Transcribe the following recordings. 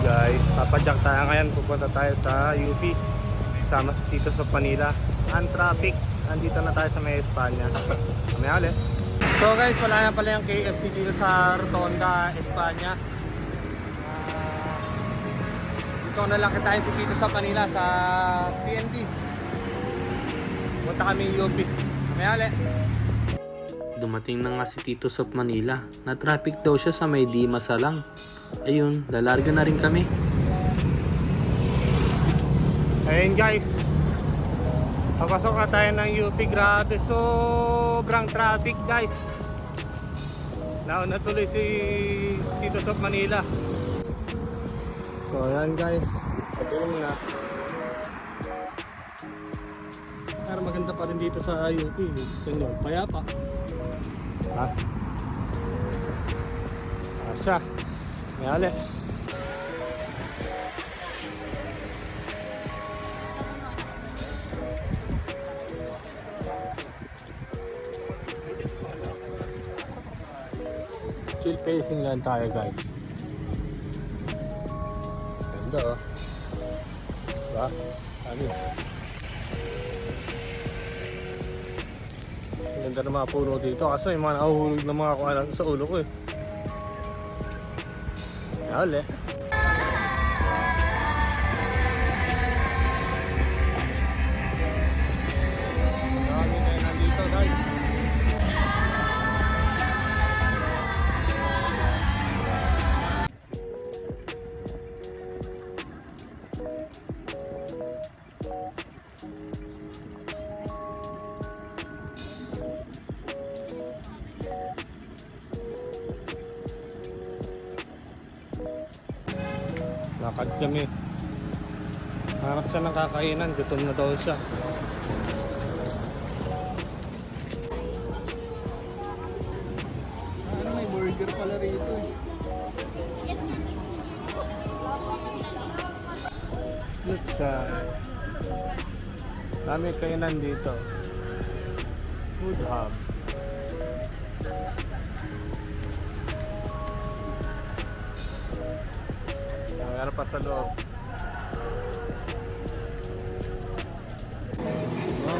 Guys, papadyak tayo ngayon. Pupunta tayo sa UP kasama si Tito sa Manila. Ang traffic, andito na tayo sa may Espanya. Kami ulit. So guys, wala na pala yung KFC dito sa Rotonda, Espanya. Dito na lang kitain si Tito sa Manila sa PNP. Punta kami UP. Kami ulit. Dumating na nga si Tito sa Manila. Na-traffic daw siya sa may Di Masalang. Ayun, lalarga na rin kami. Ayun guys, papasok na tayo ng UP. Grabe, sobrang traffic guys. Nauna tuloy si Tito sa Manila. So ayan guys, patuloy na. Pero maganda pa rin dito sa UP. Tingnan, payapa. Ha? Asya. Mayali. Chill pacing lang tayo guys. Ganda oh. Diba? Anis. Ganda ng mga puno dito kasi may mga nahuhulog ng mga kuha sa ulo ko eh. Mayali. Dami tayo nandito guys. Lakad kami. Harap siya ng kakainan. Gutom na daw siya. Ano, may burger pala rito eh. Look sa dami kainan dito. Food hub. Meron pa sa loob.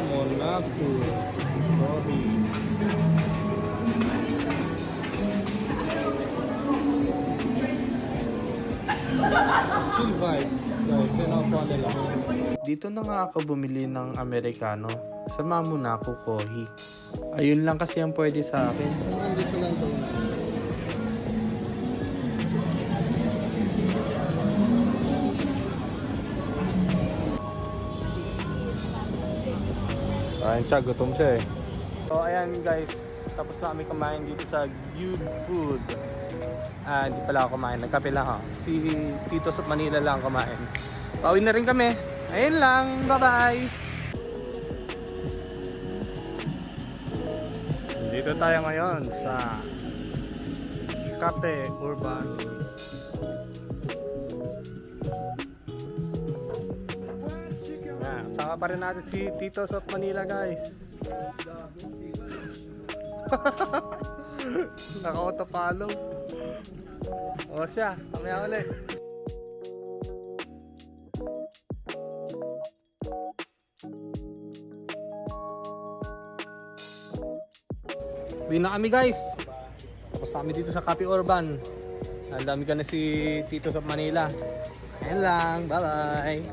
Monaco. Bobby. Chill vibe. Guys, yun ang po nila. Dito na nga ako bumili ng Americano sa Monaco Coffee. Ayun lang kasi ang pwede sa akin. Ang gusto lang ito. Ayun siya, gutom siya eh. So ayan guys, tapos na kami kumain dito sa Good Food. Hindi pala ako kumain, nagkape lang ako. Si Tito sa Manila lang kumain. Pauwi na rin kami. Ayun lang, bye bye. Dito tayo ngayon sa Cafe Urban. Saka pa rin natin si Tito sa Manila guys. Naka-autofollow. O siya, kamaya ulit. Uwi na kami guys. Tapos na kami dito sa Cafe Urban. Ang dami ka na si Tito sa Manila. Ayan lang, bye bye.